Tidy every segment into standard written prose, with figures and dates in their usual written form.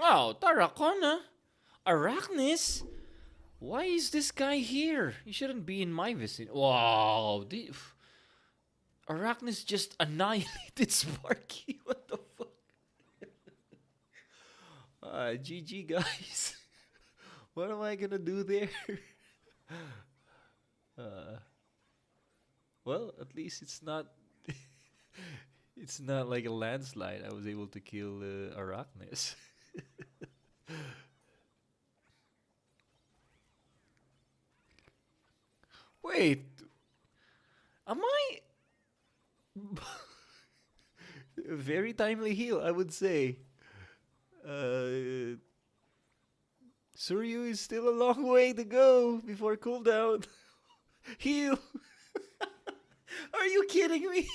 Oh, Tarakona? Arachnis? Why is this guy here? He shouldn't be in my vicinity. Wow, Arachnis just annihilated Sparky. What the fuck? GG, guys. What am I gonna do there? uh, well, at least it's not. It's not like a landslide. I was able to kill Arachnis. Wait, am I very timely heal? I would say. Suryu is still a long way to go before cooldown. Heal. Are you kidding me?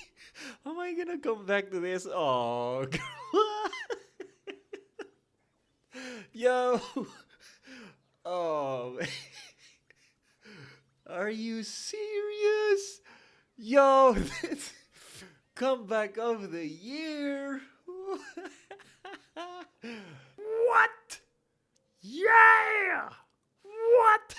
Am I gonna come back to this? Oh, yo. Oh, man. Are you serious? Yo, this comeback of the year. What? Yeah! What?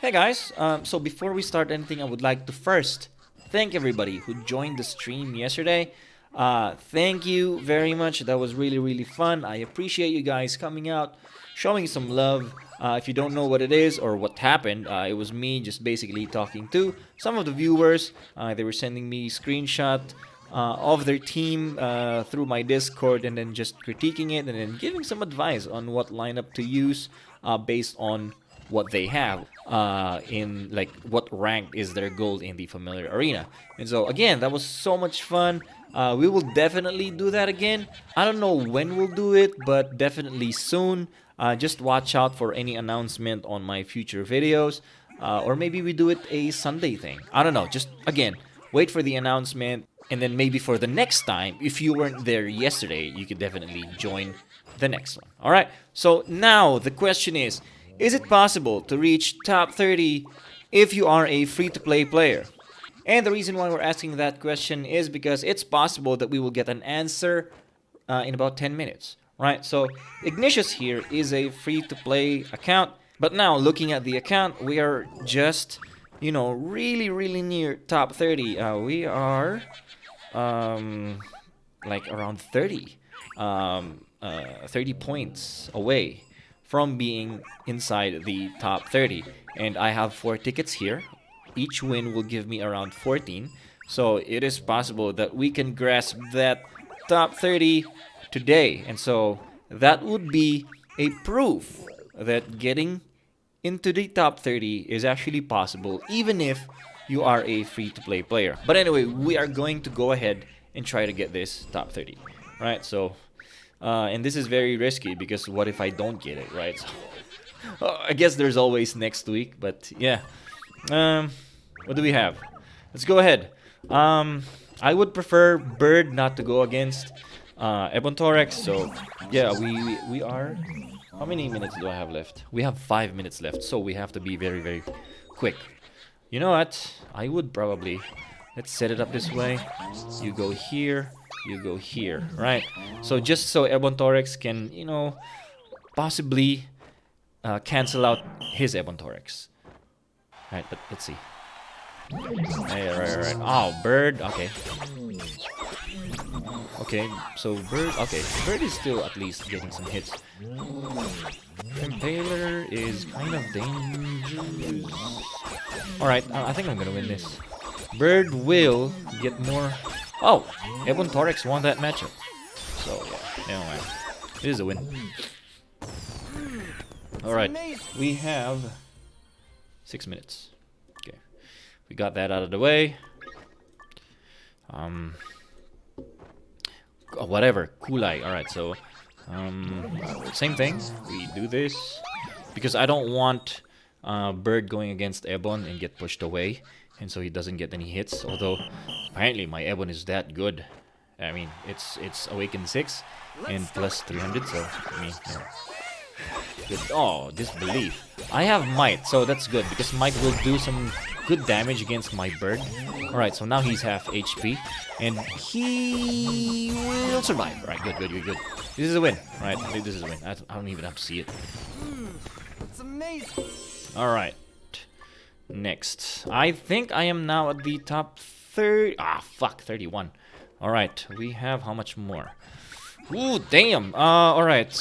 Hey guys, so before we start anything, I would like to first thank everybody who joined the stream yesterday. Thank you very much. That was really, really fun. I appreciate you guys coming out, showing some love. If you don't know what it is or what happened, it was me just basically talking to some of the viewers. They were sending me screenshot of their team through my Discord, and then just critiquing it and then giving some advice on what lineup to use based on what they have in, like, what rank is their gold in the familiar arena. And so again, that was so much fun. We will definitely do that again. I don't know when we'll do it, but definitely soon. Just watch out for any announcement on my future videos, or maybe we do it a Sunday thing. I don't know, just again, wait for the announcement, and then maybe for the next time, if you weren't there yesterday, you could definitely join the next one. Alright, so now the question is it possible to reach top 30 if you are a free-to-play player? And the reason why we're asking that question is because it's possible that we will get an answer in about 10 minutes. Right, so Ignatius here is a free-to-play account, but now looking at the account, we are just, you know, really, really near top 30. We are like around 30 points away from being inside the top 30, and I have 4 tickets here. Each win will give me around 14, so it is possible that we can grasp that top 30 today. And so that would be a proof that getting into the top 30 is actually possible, even if you are a free-to-play player. But anyway, we are going to go ahead and try to get this top 30, right? So and this is very risky, because what if I don't get it, right? So, I guess there's always next week, but yeah. What do we have? Let's go ahead. I would prefer Bird not to go against Ebontorex. So yeah, we are. How many minutes do I have left? We have 5 minutes left, so we have to be very, very quick. You know what? I would probably, let's set it up this way. You go here, you go here, right? So just so Ebontorex can, you know, possibly cancel out his Ebontorex. Right, but let's see. Right. Oh, Bird. Okay. Okay, so Bird. Okay, Bird is still at least getting some hits. Impaler is kind of dangerous. Alright, I think I'm gonna win this. Bird will get more. Oh, Ebontorex won that matchup. So, yeah, never mind. It is a win. Alright, we have 6 minutes. Okay, we got that out of the way. Whatever, Kulai. Alright, so same thing. We do this because I don't want Bird going against Ebon and get pushed away, and so he doesn't get any hits. Although apparently my Ebon is that good. I mean, it's Awakened 6 and plus 300. So I mean, yeah. Good. Oh, disbelief. I have Might, so that's good because Might will do some good damage against my Bird. Alright, so now he's half HP and he will survive. Alright, good. This is a win, right? This is a win. I don't even have to see it. It's amazing. Alright. Next. I think I am now at the top 30. Ah, fuck, 31. Alright, we have how much more? Ooh, damn. Alright.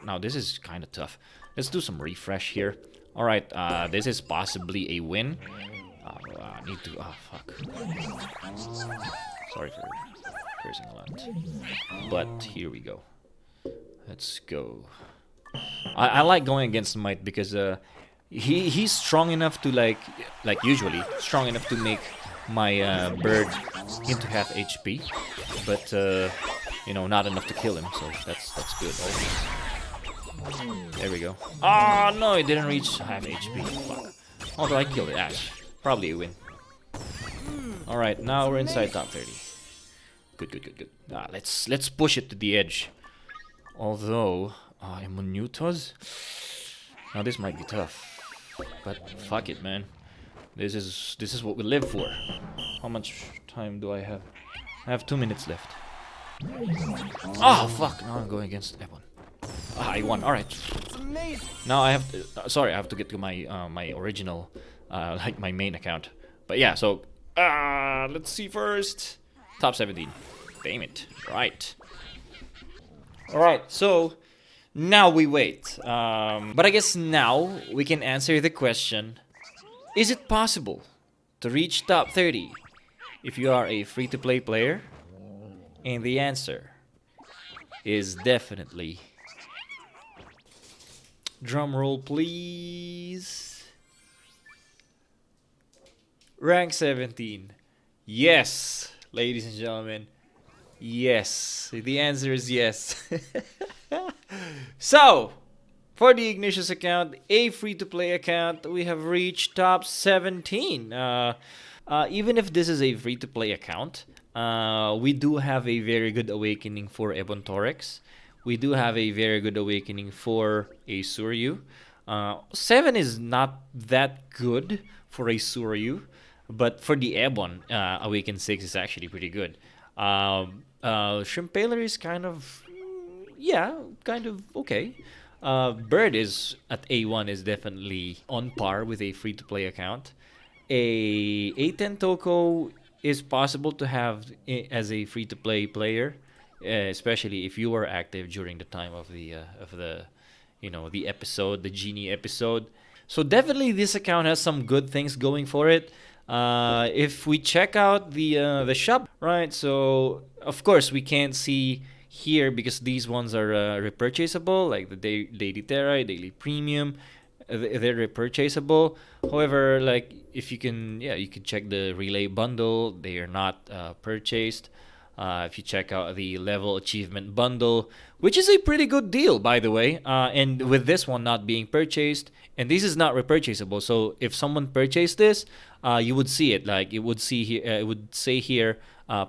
Now, this is kind of tough. Let's do some refresh here. Alright, this is possibly a win. I need to... Oh, fuck. Sorry for cursing a lot. But here we go. Let's go. I like going against Might because he's strong enough to like usually strong enough to make my bird into half HP, but you know, not enough to kill him. So that's good. There we go. Oh no, it didn't reach half HP. Fuck. Although I killed it. Ash. Probably a win. All right, now we're inside top 30. Good. Let's push it to the edge. Although Emunutos. Now this might be tough, but fuck it, man. This is what we live for. How much time do I have? I have 2 minutes left. Oh fuck! Now I'm going against that one. Ah, I won. All right. Now I have to, sorry, I have to get to my my original, like my main account. But yeah, so let's see first. Top 17. Damn it. Right. All right. So now we wait. But I guess now we can answer the question: is it possible to reach top 30 if you are a free-to-play player? And the answer is definitely, drum roll please, rank 17. Yes, ladies and gentlemen. Yes, the answer is yes. So, for the Ignatius account, a free-to-play account, we have reached top 17. Even if this is a free-to-play account, we do have a very good awakening for Ebon Torex. We do have a very good awakening for a Suryu. 7 is not that good for a Suryu, but for the Ebon, Awaken 6 is actually pretty good. Shrimpaler is kind of, yeah, kind of okay. Bird is at A1 is definitely on par with a free-to-play account. A A10 Toko is possible to have as a free-to-play player, especially if you are active during the time of the you know, the episode, the Genie episode. So definitely this account has some good things going for it. If we check out the shop, right? So of course we can't see here because these ones are repurchaseable, like the Daily Terra, Daily Premium. They're repurchaseable. However, like if you can, yeah, you can check the Relay bundle. They are not purchased. If you check out the Level Achievement bundle, which is a pretty good deal, by the way, and with this one not being purchased, and this is not repurchaseable. So if someone purchased this, you would see it. Like it would see here, it would say here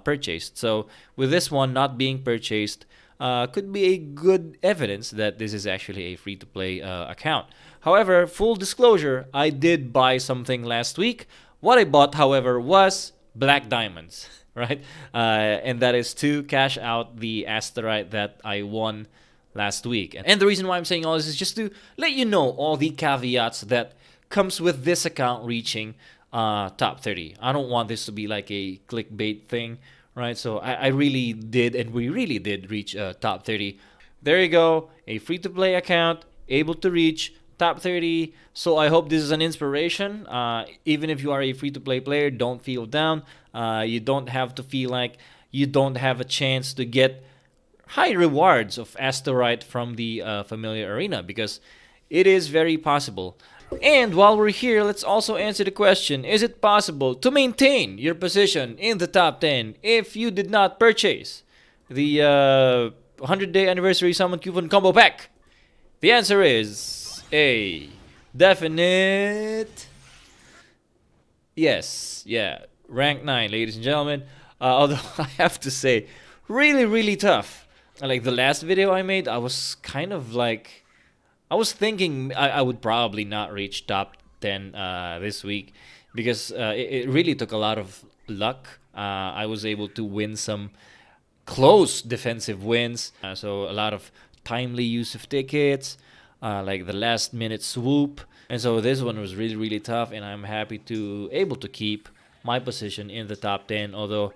purchased. So with this one not being purchased, could be a good evidence that this is actually a free-to-play account. However, full disclosure, I did buy something last week. What I bought, however, was black diamonds, right? And that is to cash out the asteroid that I won last week. And the reason why I'm saying all this is just to let you know all the caveats that comes with this account reaching top 30. I don't want this to be like a clickbait thing, right? So I really did, and we really did reach top 30. There you go, a free-to-play account able to reach top 30. So I hope this is an inspiration. Even if you are a free-to-play player, don't feel down. You don't have to feel like you don't have a chance to get high rewards of asteroid from the familiar arena, because it is very possible. And while we're here, let's also answer the question: is it possible to maintain your position in the top 10 if you did not purchase the 100-day anniversary summon coupon combo pack? The answer is a definite yes. Yeah, rank 9, ladies and gentlemen. Although I have to say, really tough. Like the last video I made, I was kind of like, I was thinking I would probably not reach top 10 this week, because it really took a lot of luck. I was able to win some close defensive wins. So a lot of timely use of tickets, like the last minute swoop. And so this one was really, really tough, and I'm happy to able to keep my position in the top 10, although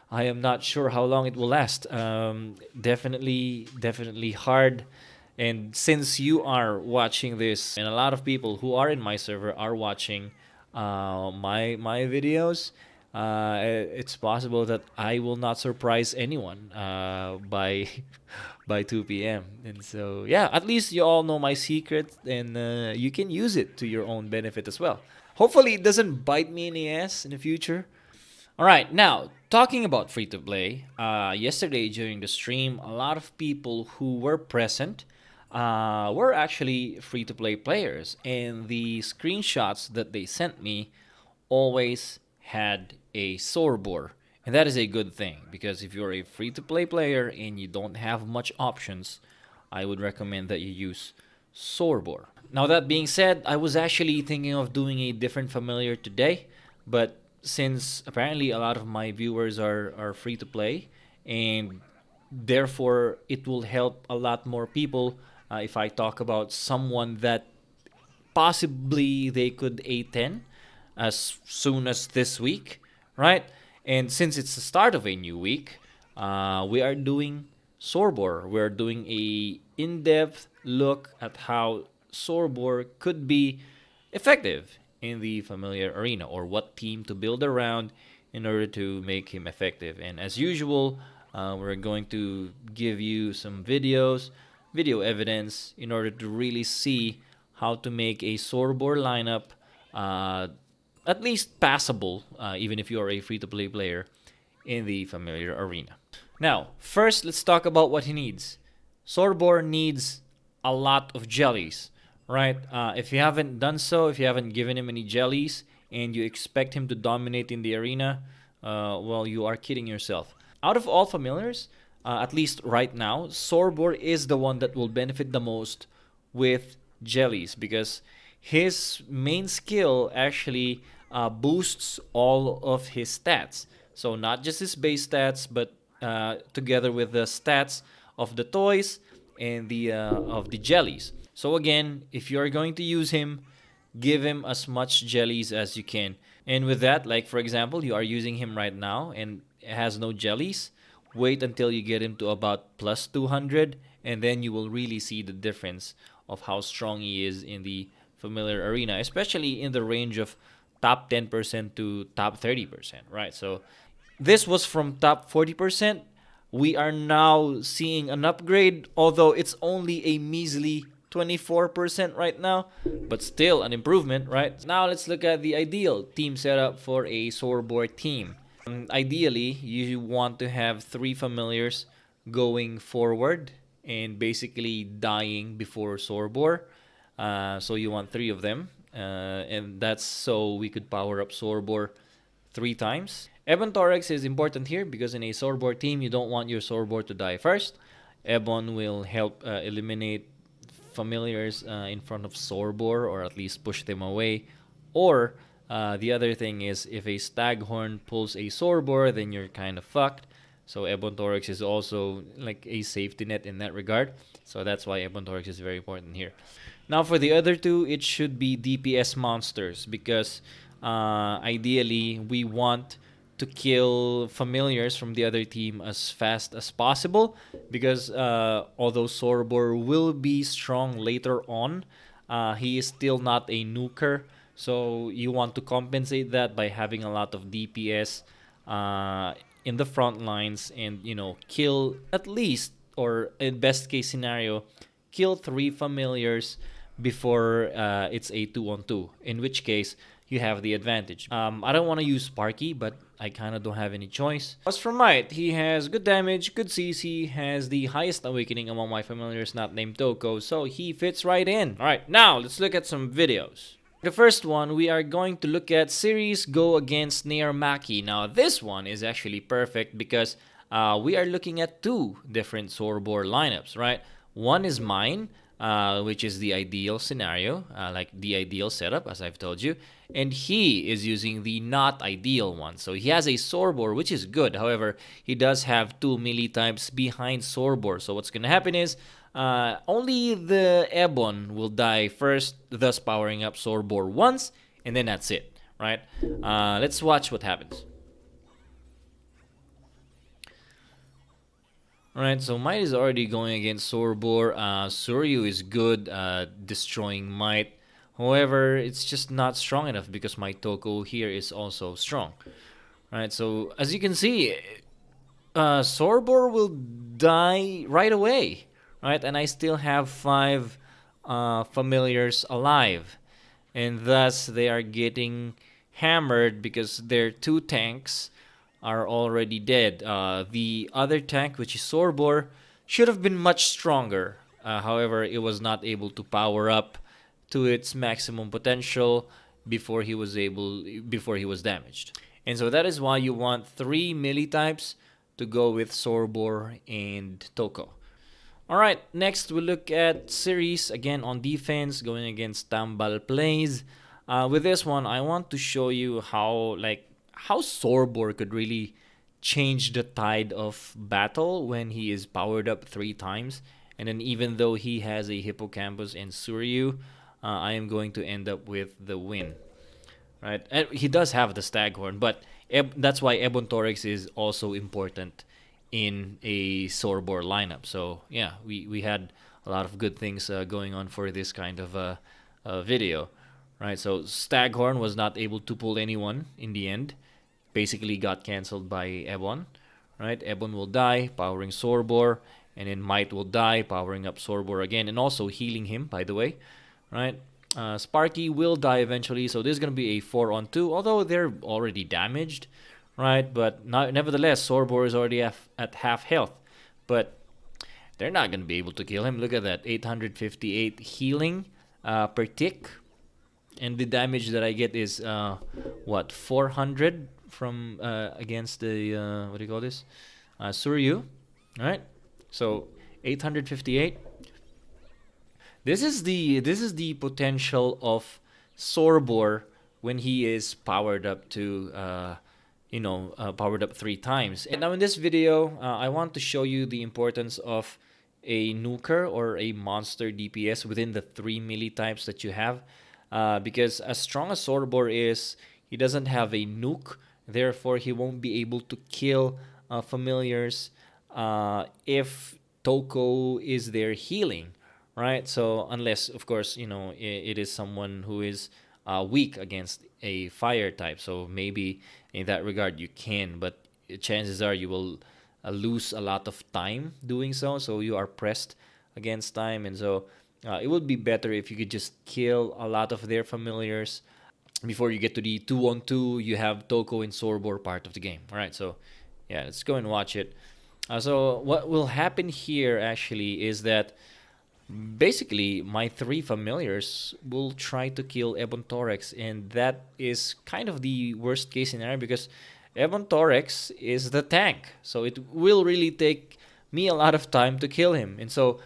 I am not sure how long it will last. Definitely hard. And since you are watching this, and a lot of people who are in my server are watching my videos, it's possible that I will not surprise anyone by by 2 p.m. And so yeah, at least you all know my secret, and you can use it to your own benefit as well. Hopefully, it doesn't bite me in the ass in the future. All right, now talking about free to play. Yesterday during the stream, a lot of people who were present were actually free to play players, and the screenshots that they sent me always had a Boar. And that is a good thing, because if you're a free to play player and you don't have much options, I would recommend that you use Boar. Now, that being said, I was actually thinking of doing a different familiar today, but since apparently a lot of my viewers are free to play, and therefore it will help a lot more people if I talk about someone that possibly they could A10 as soon as this week, right? And since it's the start of a new week, we are doing Boar. We're doing a in-depth look at how Boar could be effective in the familiar arena, or what team to build around in order to make him effective. And as usual, we're going to give you some video evidence in order to really see how to make a Boar lineup at least passable, even if you are a free-to-play player in the familiar arena. Now, first, let's talk about what he needs. Boar needs a lot of jellies, right? If you haven't done so, if you haven't given him any jellies, and you expect him to dominate in the arena, well, you are kidding yourself. Out of all familiars, at least right now, Boar is the one that will benefit the most with jellies, because his main skill actually boosts all of his stats. So not just his base stats, but together with the stats of the toys and the of the jellies. So again, if you're going to use him, give him as much jellies as you can. And with that, like for example, you are using him right now and has no jellies. Wait until you get him to about plus 200, and then you will really see the difference of how strong he is in the familiar arena, especially in the range of top 10% to top 30%, right? So this was from top 40%. We are now seeing an upgrade, although it's only a measly 24% right now, but still an improvement, right? Now let's look at the ideal team setup for a Boar team. Ideally, you want to have 3 familiars going forward and basically dying before Boar. So you want 3 of them, and that's so we could power up Boar 3 times. Ebon Torex is important here because in a Boar team, you don't want your Boar to die first. Ebon will help eliminate familiars in front of Boar, or at least push them away. Or the other thing is, if a Staghorn pulls a Boar, then you're kind of fucked. So Ebon Torex is also like a safety net in that regard. So that's why Ebon Torex is very important here. Now for the other 2, it should be DPS monsters, because ideally we want to kill familiars from the other team as fast as possible, because although Boar will be strong later on, he is still not a nuker. So you want to compensate that by having a lot of DPS in the front lines, and kill at least, or in best case scenario, kill 3 familiars before it's a 2-on-2, in which case you have the advantage. I don't want to use Sparky, but I kind of don't have any choice. As for Might, he has good damage, good CC, has the highest awakening among my familiars not named Toko, so he fits right in. Alright, now let's look at some videos. The first one, we are going to look at Series Go against Nair Maki. Now this one is actually perfect because we are looking at 2 different Boar lineups, right? One is mine, which is the ideal scenario, like the ideal setup, as I've told you. And he is using the not ideal one. So he has a Sorbor, which is good. However, he does have 2 melee types behind Sorbor. So what's going to happen is only the Ebon will die first, thus powering up Sorbor once, and then that's it, right? Let's watch what happens. Alright, so Might is already going against Sorbor. Suryu is good, destroying Might. However, it's just not strong enough because my Toko here is also strong. Alright, so as you can see, Sorbor will die right away. Right, and I still have 5 familiars alive. And thus they are getting hammered because their 2 tanks are already dead. The other tank, which is Sorbor, should have been much stronger. However, it was not able to power up to its maximum potential before he was damaged. And so that is why you want 3 melee types to go with Sorbor and Toko. Alright, next we look at series again on defense going against Tambal plays. With this one, I want to show you how Sorbor could really change the tide of battle when he is powered up 3 times. And then even though he has a Hippocampus and Suryu, I am going to end up with the win. Right? And he does have the Staghorn, but that's why Ebon Torix is also important in a Sorbor lineup. So yeah, we had a lot of good things going on for this kind of video. Right? So Staghorn was not able to pull anyone in the end. Basically got cancelled by Ebon. Right? Ebon will die, powering Sorbor, and then Might will die, powering up Sorbor again, and also healing him, by the way. Right? Sparky will die eventually, so this is going to be a 4-on-2, although they're already damaged. Right? But nevertheless, Sorbor is already at half health. But they're not going to be able to kill him. Look at that, 858 healing per tick. And the damage that I get is, 400 from against the, what do you call this? Suryu. Alright? So, 858. This is the potential of Sorbor when he is powered up to, powered up 3 times. And now in this video, I want to show you the importance of a nuker or a monster DPS within the 3 melee types that you have. Because as strong as Sorbor is, he doesn't have a nuke. Therefore, he won't be able to kill familiars if Toko is there healing. Right? So unless, of course, it is someone who is weak against a fire type. So maybe in that regard you can, but chances are you will lose a lot of time doing so. So you are pressed against time, and so it would be better if you could just kill a lot of their familiars before you get to the 2-on-2. You have Toko and Sorbor part of the game. All right, so yeah, let's go and watch it. So what will happen here actually is that basically my 3 familiars will try to kill Ebon Torix, and that is kind of the worst case scenario because Ebon Torix is the tank, so it will really take me a lot of time to kill him. And so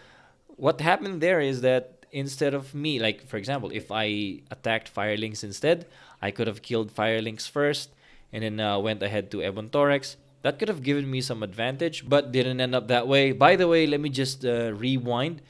what happened there is that instead of me, like for example, if I attacked Firelings instead, I could have killed Firelings first and then went ahead to Ebon Torix. That could have given me some advantage, but didn't end up that way. By the way, let me just rewind.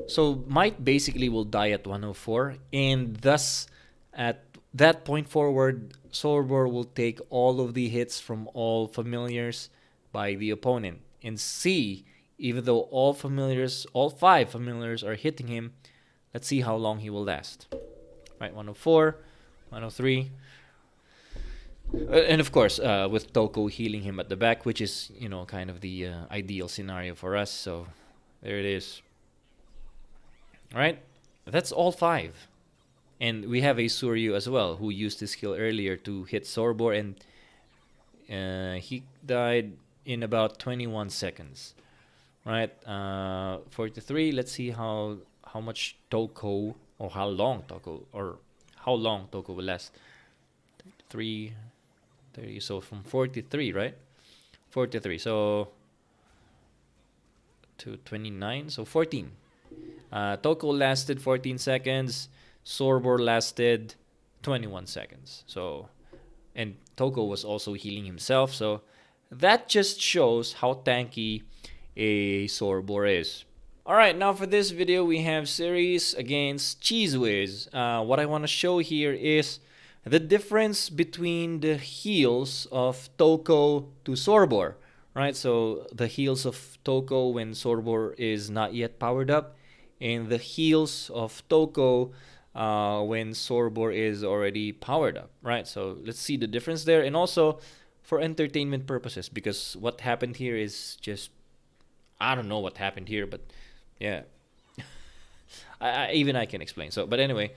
So Might basically will die at 104, and thus at that point forward, Sorbor will take all of the hits from all familiars by the opponent. And see, even though all 5 familiars are hitting him, let's see how long he will last. Right, 104, 103. And of course, with Toko healing him at the back, which is, kind of the ideal scenario for us. So there it is. Right? That's all 5. And we have a Suryu as well, who used his skill earlier to hit Sorbor, and he died in about 21 seconds. Right? 43. Let's see how much Toko, or how long Toko will last. 3, 30. So from 43, right? 43. So to 29. So 14. Toko lasted 14 seconds. Sorbor lasted 21 seconds. So, and Toko was also healing himself. So that just shows how tanky a Sorbor is. Alright, now for this video, we have series against Cheese Whiz. What I want to show here is the difference between the heals of Toko to Sorbor. Right, so the heals of Toko when Sorbor is not yet powered up, and the heals of Toko when Sorbor is already powered up. Right, so let's see the difference there, and also for entertainment purposes, because what happened here is just, I don't know what happened here, but yeah, I can explain. So, but anyway,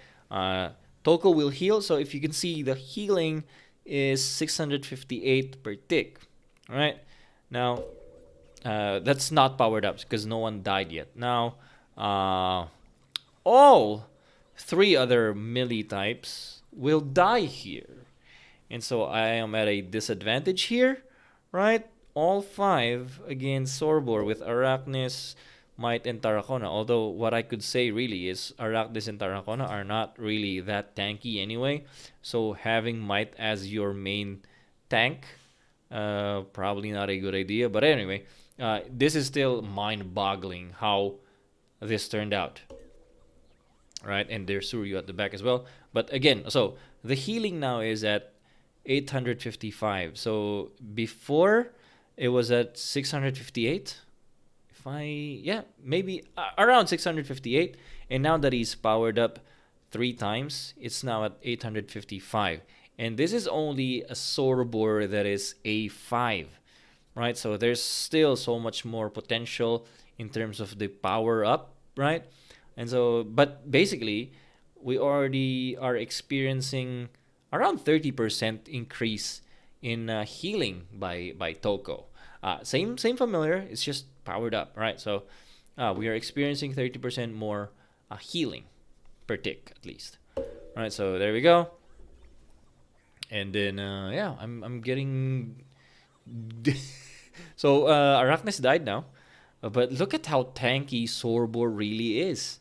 Toko will heal. So if you can see, the healing is 658 per tick. All right. Now, that's not powered up because no one died yet. Now, all three other melee types will die here, and so I am at a disadvantage here, right? All five against Sorbor with Arachnis, Might, and Tarracona. Although what I could say really is Arachnis and Tarracona are not really that tanky anyway. So having Might as your main tank, probably not a good idea. But anyway, this is still mind-boggling how this turned out. Right, and there's Suryu at the back as well. But again, so the healing now is at 855. So before it was at 658. Maybe around 658. And now that he's powered up 3 times, it's now at 855. And this is only a Sorbor that is A5, right? So there's still so much more potential in terms of the power up, right? And so, but basically, we already are experiencing around 30% increase in healing by Toko. Same familiar, it's just powered up, right? So we are experiencing 30% more healing per tick at least. All right, so there we go. And then I'm getting so Arachnis died now, but look at how tanky Sorbor really is.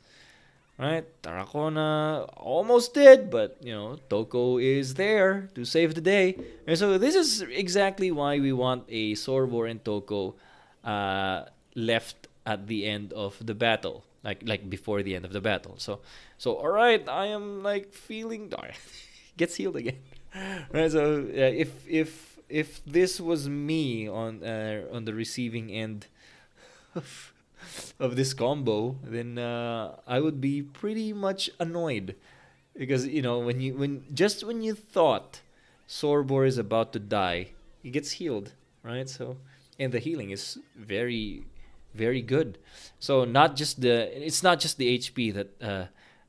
Right, Tarracona almost did, but Toko is there to save the day, and so this is exactly why we want a Sorbor and Toko left at the end of the battle, like before the end of the battle. So all right, I am like feeling gets healed again. Right, so if this was me on the receiving end of this combo, then I would be pretty much annoyed, because when you thought Sorbor is about to die, he gets healed, right? So, and the healing is very, very good. So it's not just the HP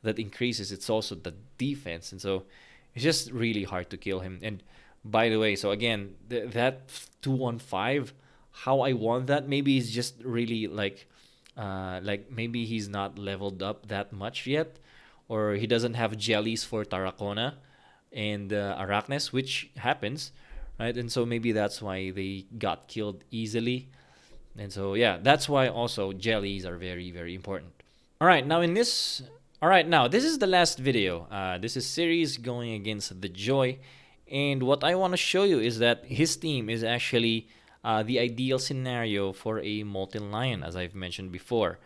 that increases; it's also the defense, and so it's just really hard to kill him. And by the way, so again, that 215, how I won that, maybe is just really like maybe he's not leveled up that much yet, or he doesn't have jellies for Tarracona and Arachnis, which happens, right? And so maybe that's why they got killed easily. And so yeah, that's why also jellies are very, very important. All right, now this is the last video. This is series going against the Joy, and what I want to show you is that his team is actually the ideal scenario for a Molten Lion, as I've mentioned before.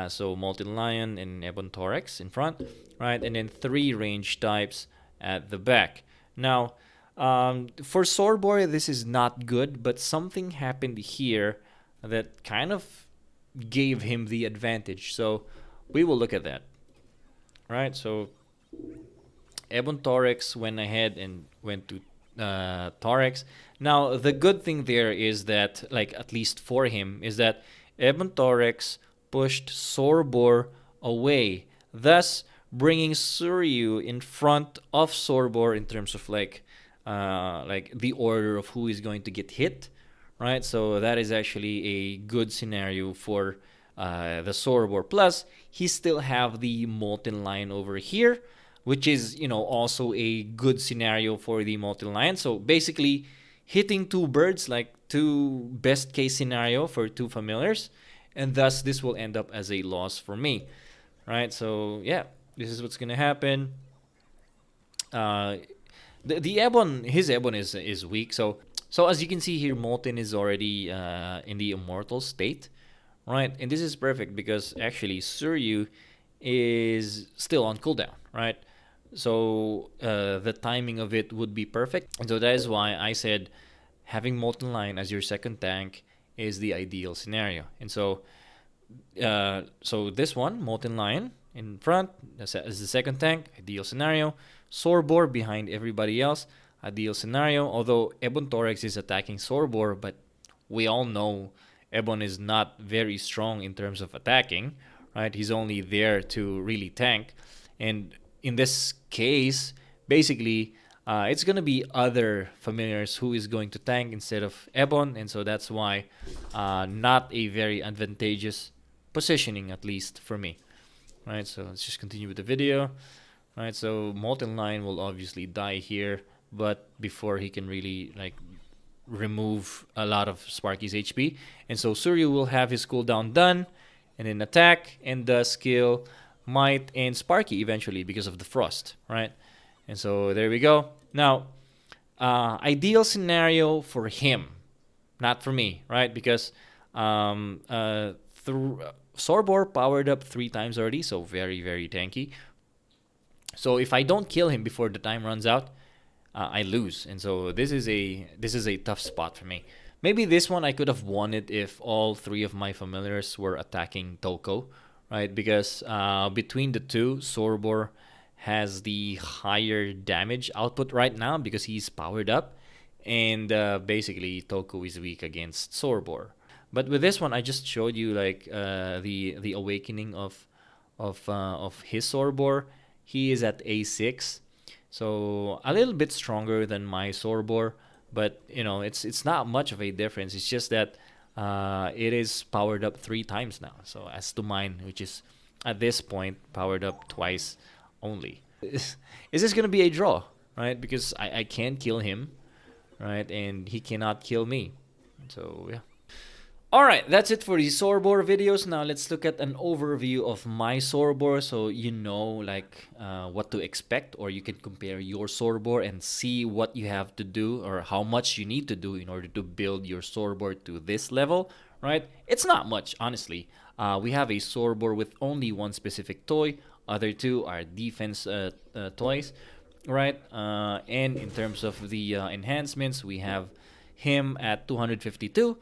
So Molten Lion and Ebon Thorax in front, right? And then 3 range types at the back. Now, for Sorbor, this is not good, but something happened here that kind of gave him the advantage. So we will look at that. Right? So Ebon Thorax went ahead and went to Thorax. Now, the good thing there is that, like, at least for him, is that Ebon Thorax pushed Sorbor away, thus bringing Suryu in front of Sorbor in terms of like the order of who is going to get hit, right? So that is actually a good scenario for the Sorbor. Plus, he still have the Molten Lion over here, which is, also a good scenario for the Molten Lion. So basically, hitting 2 birds, like 2 best case scenario for 2 familiars, and thus this will end up as a loss for me. right? So yeah, this is what's gonna happen. Uh, the Ebon, his Ebon is weak. So as you can see here, Molten is already in the immortal state, right? And this is perfect because actually Suryu is still on cooldown, right? So the timing of it would be perfect, and so that is why I said having Molten Lion as your second tank is the ideal scenario. And so this one, Molten Lion in front as the second tank, ideal scenario. Sorbor behind everybody else, ideal scenario. Although Ebon Torex is attacking Sorbor, but we all know Ebon is not very strong in terms of attacking, right? He's only there to really tank. And in this case, basically, it's gonna be other familiars who is going to tank instead of Ebon, and so that's why not a very advantageous positioning, at least for me. Right, so let's just continue with the video. Right, so Molten Lion will obviously die here, but before he can really like remove a lot of Sparky's HP, and so Suryu will have his cooldown done, and then attack and the skill Might and Sparky eventually because of the frost, right? And so there we go. Now, ideal scenario for him, not for me, right? Because Sorbor powered up 3 times already, so very, very tanky. So if I don't kill him before the time runs out, I lose, and so this is a tough spot for me. Maybe this one I could have won it if all 3 of my familiars were attacking Toko, right? Because between the two, Sorbor has the higher damage output right now because he's powered up, and basically Toko is weak against Sorbor. But with this one, I just showed you like the awakening of his Sorbor. He is at A6, so a little bit stronger than my Sorbor, but you know it's not much of a difference. It's just that it is powered up 3 times now. So as to mine, which is at this point powered up twice only. Is this gonna be a draw, right? Because I can't kill him, right, and he cannot kill me. So yeah. Alright, that's it for the Sorbor videos. Now let's look at an overview of my Sorbor so you know like what to expect, or you can compare your Sorbor and see what you have to do or how much you need to do in order to build your Sorbor to this level, right? It's not much, honestly. We have a Sorbor with only one specific toy. Other 2 are defense toys, right? And in terms of the enhancements, we have him at 252,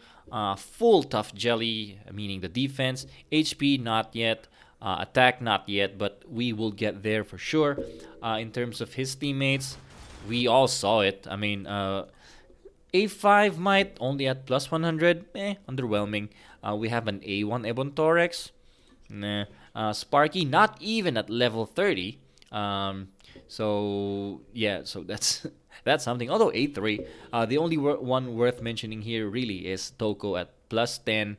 full tough jelly, meaning the defense, HP not yet, attack not yet, but we will get there for sure. In terms of his teammates, we all saw it. I mean, A5 might only at plus 100, underwhelming. We have an A1 Ebon Torex, nah. Sparky not even at level 30. So yeah, so that's that's something. Although A3, the only one worth mentioning here really is Toko at plus 10,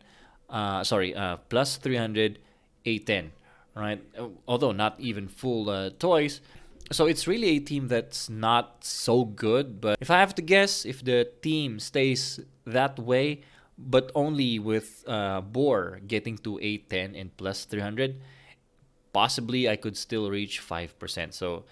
plus 300, A10, right? Although not even full toys. So it's really a team that's not so good, but if I have to guess, if the team stays that way, but only with Boar getting to A10 and plus 300, possibly I could still reach 5%. So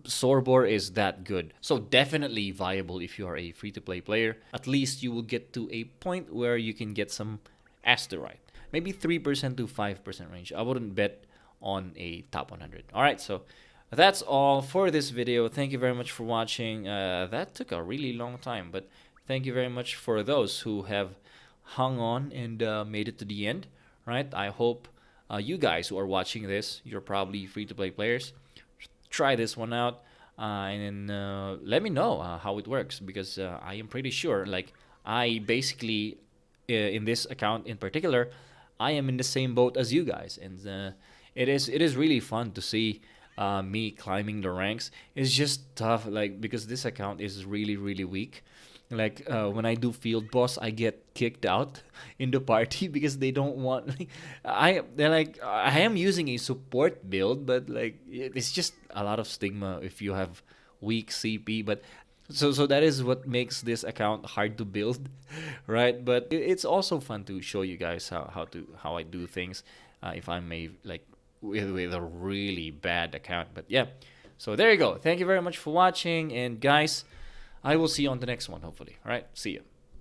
Sorbor is that good. So definitely viable if you are a free-to-play player. At least you will get to a point where you can get some asteroid. Maybe 3% to 5% range. I wouldn't bet on a top 100. Alright, so that's all for this video. Thank you very much for watching. That took a really long time, but thank you very much for those who have hung on and made it to the end. Right? I hope you guys who are watching this, you're probably free-to-play players. Try this one out and then let me know how it works, because I am pretty sure, like, I basically in this account in particular, I am in the same boat as you guys, and it is really fun to see me climbing the ranks. It's just tough, like, because this account is really weak. Like when I do field boss, I get kicked out in the party because they don't want. Like, they're like, I am using a support build, but like it's just a lot of stigma if you have weak CP. But so that is what makes this account hard to build, right? But it's also fun to show you guys how I do things. if I'm with a really bad account. But yeah, so there you go. Thank you very much for watching, and guys, I will see you on the next one, hopefully. All right, see you.